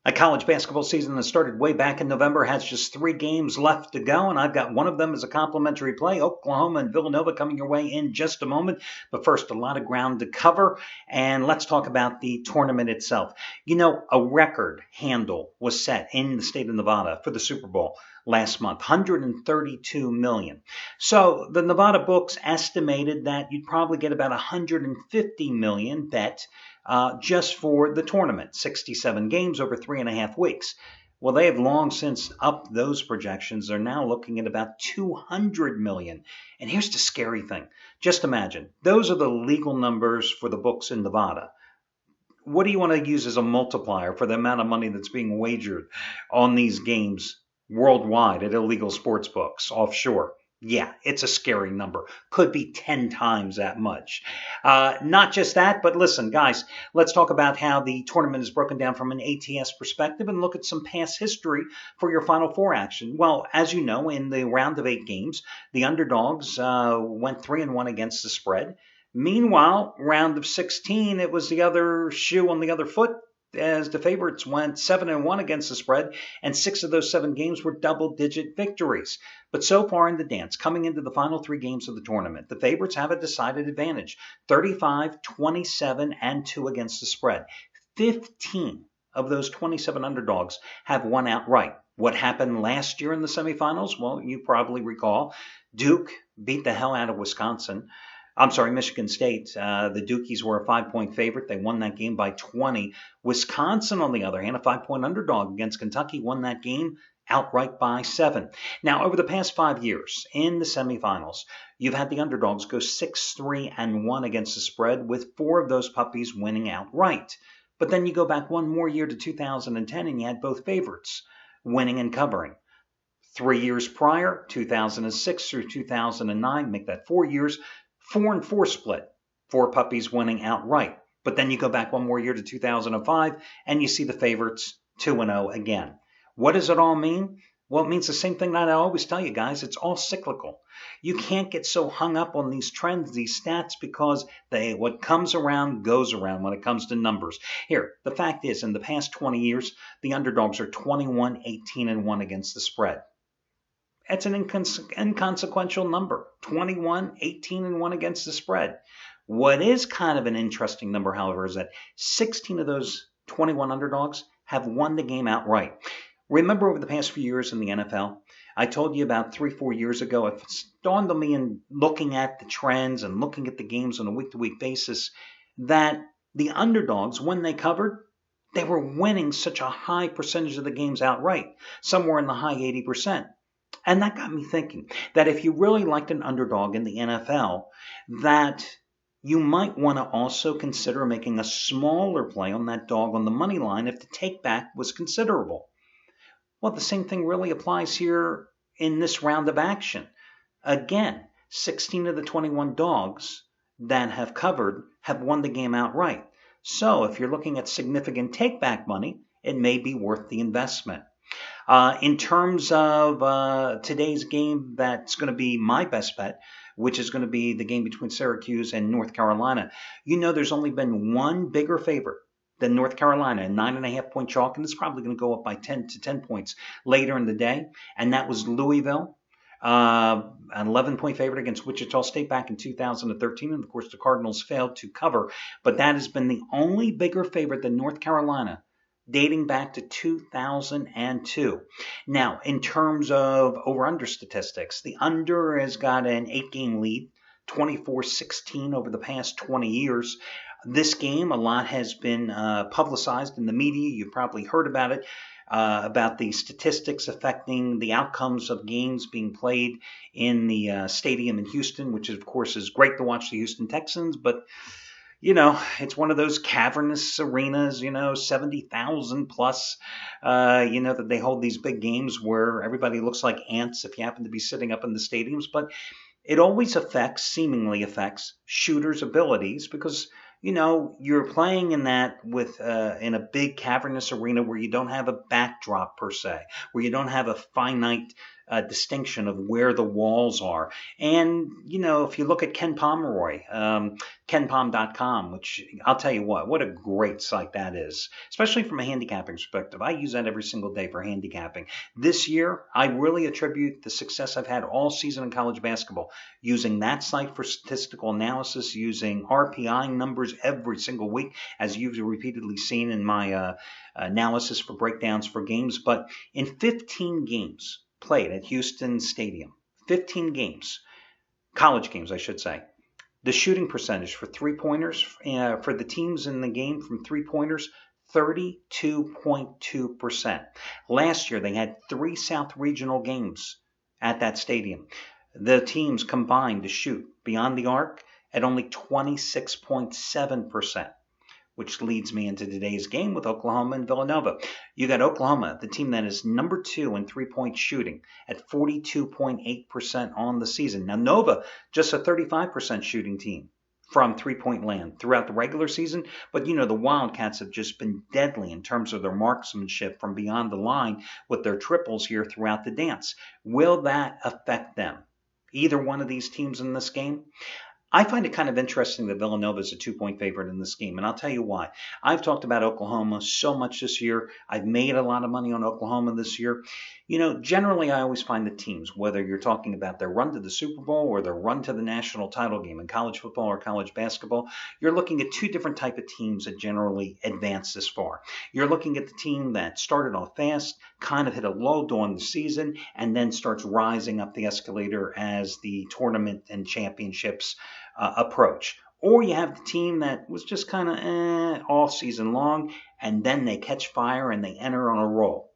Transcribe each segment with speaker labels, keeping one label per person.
Speaker 1: A college basketball season that started way back in November has just 3 games left to go, and I've got one of them as a complimentary play. Oklahoma and Villanova coming your way in just a moment. But first, a lot of ground to cover, and let's talk about the tournament itself. A record handle was set in the state of Nevada for the Super Bowl last month, 132 million. So the Nevada books estimated that you'd probably get about 150 million bet just for the tournament, 67 games over 3.5 weeks. Well, they have long since upped those projections. They're now looking at about 200 million. And here's the scary thing. Just imagine, those are the legal numbers for the books in Nevada. What do you want to use as a multiplier for the amount of money that's being wagered on these games worldwide at illegal sports books offshore? Yeah, it's a scary number. Could be 10 times that much. Not just that, but listen, guys, let's talk about how the tournament is broken down from an ATS perspective and look at some past history for your Final Four action. Well, as you know, in the round of 8 games, the underdogs went 3-1 against the spread. Meanwhile, round of 16, it was the other shoe on the other foot, as the favorites went 7-1 against the spread, and 6 of those 7 games were double-digit victories. But so far in the dance, coming into the final 3 games of the tournament, the favorites have a decided advantage, 35, 27, and 2 against the spread. 15 of those 27 underdogs have won outright. What happened last year in the semifinals? Well, you probably recall Duke beat the hell out of Michigan State. The Dukies were a 5-point favorite. They won that game by 20. Wisconsin, on the other hand, a 5-point underdog against Kentucky, won that game outright by 7. Now, over the past 5 years in the semifinals, you've had the underdogs go 6-3-1 against the spread, with 4 of those puppies winning outright. But then you go back one more year to 2010, and you had both favorites winning and covering. 3 years prior, 2006 through 2009, make that 4 years, 4-4 split, 4 puppies winning outright. But then you go back one more year to 2005, and you see the favorites 2-0 again. What does it all mean? Well, it means the same thing that I always tell you guys. It's all cyclical. You can't get so hung up on these trends, these stats, because what comes around goes around when it comes to numbers. Here, the fact is, in the past 20 years, the underdogs are 21, 18-1 against the spread. That's an inconsequential number, 21, 18-1 against the spread. What is kind of an interesting number, however, is that 16 of those 21 underdogs have won the game outright. Remember over the past few years in the NFL, I told you about 3-4 years ago, it dawned on me in looking at the trends and looking at the games on a week-to-week basis, that the underdogs, when they covered, they were winning such a high percentage of the games outright, somewhere in the high 80%. And that got me thinking that if you really liked an underdog in the NFL, that you might want to also consider making a smaller play on that dog on the money line if the takeback was considerable. Well, the same thing really applies here in this round of action. Again, 16 of the 21 dogs that have covered have won the game outright. So if you're looking at significant takeback money, it may be worth the investment. In terms of today's game, that's going to be my best bet, which is going to be the game between Syracuse and North Carolina. There's only been one bigger favorite than North Carolina, a 9.5-point chalk, and it's probably going to go up by 10 points later in the day, and that was Louisville. An 11-point favorite against Wichita State back in 2013, and of course the Cardinals failed to cover, but that has been the only bigger favorite than North Carolina dating back to 2002. Now, in terms of over-under statistics, the under has got an 8-game lead, 24-16 over the past 20 years. This game, a lot has been publicized in the media. You've probably heard about it, about the statistics affecting the outcomes of games being played in the stadium in Houston, which of course is great to watch the Houston Texans, but it's one of those cavernous arenas, 70,000 plus, that they hold these big games where everybody looks like ants if you happen to be sitting up in the stadiums. But it always seemingly affects shooters' abilities because, you're playing in that in a big cavernous arena where you don't have a backdrop per se, where you don't have a finite distinction of where the walls are. And, if you look at Ken Pomeroy, KenPom.com, which I'll tell you what a great site that is, especially from a handicapping perspective. I use that every single day for handicapping. This year, I really attribute the success I've had all season in college basketball using that site for statistical analysis, using RPI numbers every single week, as you've repeatedly seen in my analysis for breakdowns for games. But in 15 games played at Houston Stadium, 15 games, college games, I should say, the shooting percentage for three-pointers for the teams in the game from three-pointers, 32.2%. Last year, they had 3 South Regional games at that stadium. The teams combined to shoot beyond the arc at only 26.7%. Which leads me into today's game with Oklahoma and Villanova. You got Oklahoma, the team that is number 2 in three-point shooting at 42.8% on the season. Now, Nova, just a 35% shooting team from three-point land throughout the regular season. But, the Wildcats have just been deadly in terms of their marksmanship from beyond the line with their triples here throughout the dance. Will that affect them? Either one of these teams in this game? I find it kind of interesting that Villanova is a 2-point favorite in this game, and I'll tell you why. I've talked about Oklahoma so much this year. I've made a lot of money on Oklahoma this year. Generally I always find the teams, whether you're talking about their run to the Super Bowl or their run to the national title game in college football or college basketball, you're looking at 2 different type of teams that generally advance this far. You're looking at the team that started off fast, kind of hit a low during the season, and then starts rising up the escalator as the tournament and championships approach. Or you have the team that was just kind of all season long, and then they catch fire and they enter on a roll.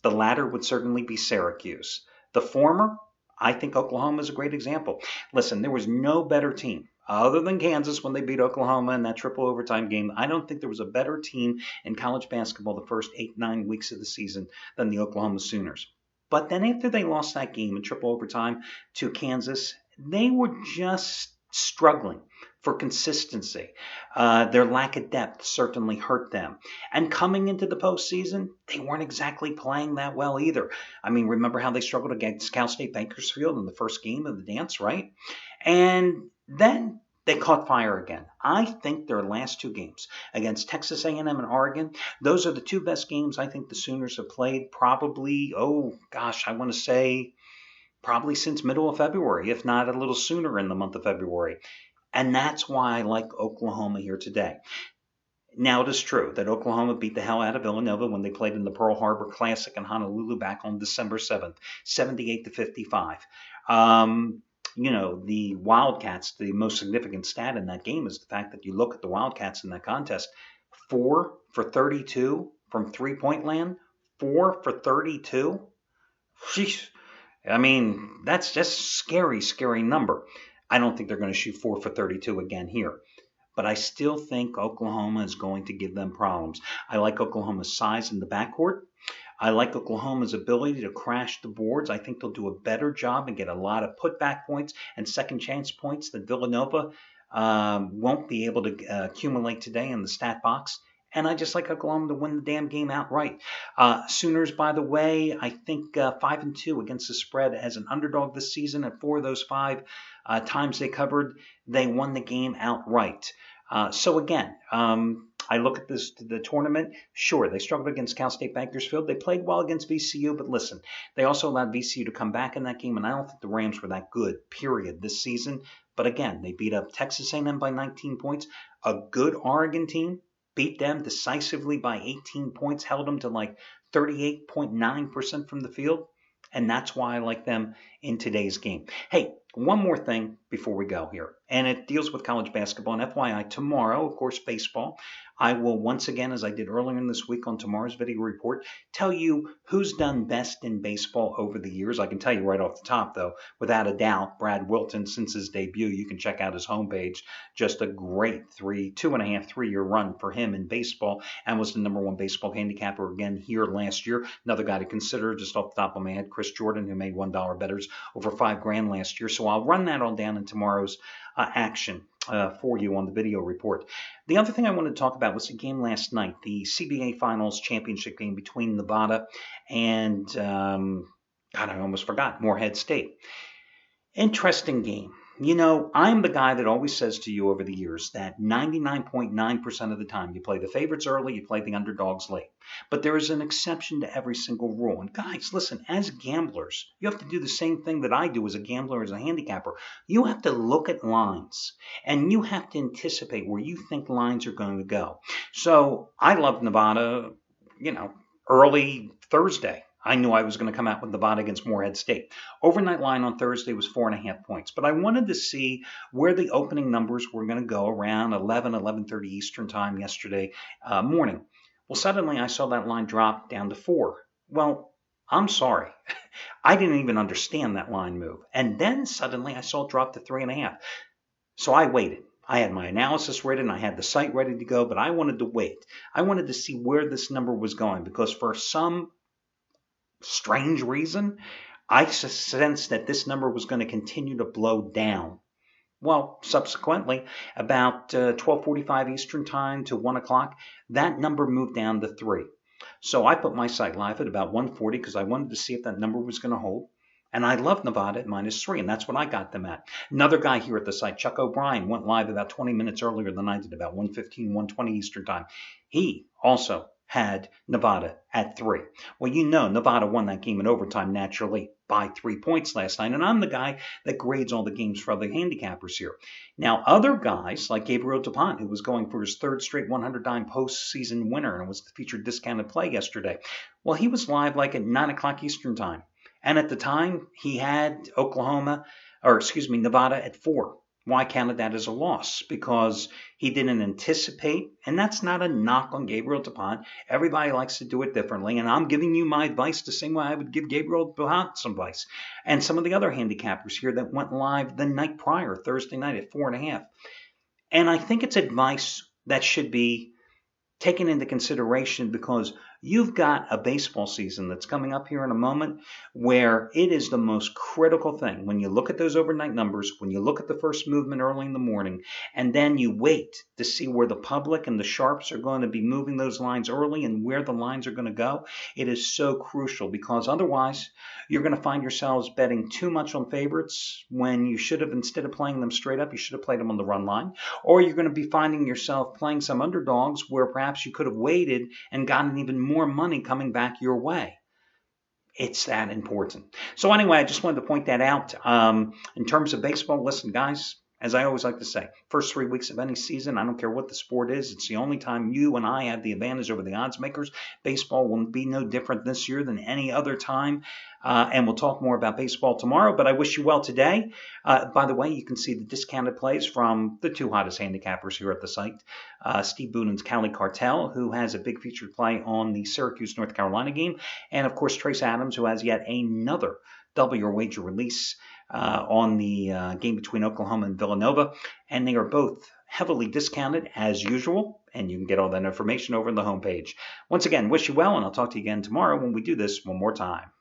Speaker 1: The latter would certainly be Syracuse. The former, I think Oklahoma is a great example. Listen, there was no better team other than Kansas when they beat Oklahoma in that triple overtime game. I don't think there was a better team in college basketball the first 8-9 weeks of the season than the Oklahoma Sooners. But then after they lost that game in triple overtime to Kansas, they were just struggling for consistency. Their lack of depth certainly hurt them. And coming into the postseason, they weren't exactly playing that well either. I mean, remember how they struggled against Cal State Bakersfield in the first game of the dance, right? And then they caught fire again. I think their last 2 games against Texas A&M and Oregon, those are the 2 best games I think the Sooners have played probably, I want to say probably since middle of February, if not a little sooner in the month of February. And that's why I like Oklahoma here today. Now, it is true that Oklahoma beat the hell out of Villanova when they played in the Pearl Harbor Classic in Honolulu back on December 7th, 78-55. The Wildcats, the most significant stat in that game is the fact that you look at the Wildcats in that contest, 4 for 32 from three-point land, 4 for 32. Sheesh. I mean, that's just scary, scary number. I don't think they're going to shoot 4 for 32 again here. But I still think Oklahoma is going to give them problems. I like Oklahoma's size in the backcourt. I like Oklahoma's ability to crash the boards. I think they'll do a better job and get a lot of putback points and second chance points that Villanova won't be able to accumulate today in the stat box. And I just like Oklahoma to win the damn game outright. Sooners, by the way, I think 5-2 against the spread as an underdog this season. And 4 of those 5 times they covered, they won the game outright. So again, I look at the tournament. Sure, they struggled against Cal State Bakersfield. They played well against VCU, but listen, they also allowed VCU to come back in that game, and I don't think the Rams were that good, period, this season. But again, they beat up Texas A&M by 19 points. A good Oregon team beat them decisively by 18 points, held them to like 38.9% from the field. And that's why I like them in today's game. Hey, one more thing before we go here, and it deals with college basketball. And FYI, tomorrow, of course, baseball. I will once again, as I did earlier in this week on tomorrow's video report, tell you who's done best in baseball over the years. I can tell you right off the top, though, without a doubt, Brad Wilton, since his debut. You can check out his homepage. Just a great 3-year run for him in baseball, and was the #1 baseball handicapper again here last year. Another guy to consider, just off the top of my head, Chris Jordan, who made $1 bettors over $5,000 last year. So I'll run that all down in tomorrow's action for you on the video report. The other thing I wanted to talk about was the game last night, the CBA Finals Championship game between Nevada and God, I almost forgot. Morehead State. Interesting game. I'm the guy that always says to you over the years that 99.9% of the time you play the favorites early, you play the underdogs late. But there is an exception to every single rule. And guys, listen, as gamblers, you have to do the same thing that I do as a gambler, as a handicapper. You have to look at lines and you have to anticipate where you think lines are going to go. So I love Nevada, early Thursday. I knew I was going to come out with Nevada against Morehead State. Overnight line on Thursday was 4.5 points, but I wanted to see where the opening numbers were going to go around 11:30 Eastern time yesterday morning. Well, suddenly I saw that line drop down to 4. Well, I'm sorry. I didn't even understand that line move. And then suddenly I saw it drop to 3.5. So I waited. I had my analysis ready and I had the site ready to go, but I wanted to wait. I wanted to see where this number was going because for some strange reason, I sensed that this number was going to continue to blow down. Well, subsequently, about 12:45 Eastern time to 1 o'clock, that number moved down to 3. So I put my site live at about 140 because I wanted to see if that number was going to hold. And I love Nevada at -3, and that's what I got them at. Another guy here at the site, Chuck O'Brien, went live about 20 minutes earlier than I did, about 1:15, 1:20 Eastern time. He also had Nevada at 3. Well, Nevada won that game in overtime naturally by 3 points last night, and I'm the guy that grades all the games for other handicappers here. Now, other guys like Gabriel DuPont, who was going for his 3rd straight 100-dime postseason winner and was the featured discounted play yesterday, well, he was live like at 9 o'clock Eastern time. And at the time, he had Nevada at 4. Well, I counted that as a loss because he didn't anticipate, and that's not a knock on Gabriel DuPont. Everybody likes to do it differently, and I'm giving you my advice the same way I would give Gabriel DuPont some advice. And some of the other handicappers here that went live the night prior, Thursday night at 4.5. And I think it's advice that should be taken into consideration because you've got a baseball season that's coming up here in a moment where it is the most critical thing. When you look at those overnight numbers, when you look at the first movement early in the morning, and then you wait to see where the public and the sharps are going to be moving those lines early and where the lines are going to go, it is so crucial because otherwise you're going to find yourselves betting too much on favorites when you should have, instead of playing them straight up, you should have played them on the run line. Or you're going to be finding yourself playing some underdogs where perhaps you could have waited and gotten even more money coming back your way. It's that important. So anyway, I just wanted to point that out. In terms of baseball, listen, guys, as I always like to say, first 3 weeks of any season, I don't care what the sport is, it's the only time you and I have the advantage over the odds makers. Baseball will be no different this year than any other time. And we'll talk more about baseball tomorrow, but I wish you well today. By the way, you can see the discounted plays from the 2 hottest handicappers here at the site. Steve Boonen's Cali Cartel, who has a big featured play on the Syracuse, North Carolina game. And, of course, Trace Adams, who has yet another double your wager release on the game between Oklahoma and Villanova. And they are both heavily discounted as usual. And you can get all that information over on the homepage. Once again, wish you well, and I'll talk to you again tomorrow when we do this one more time.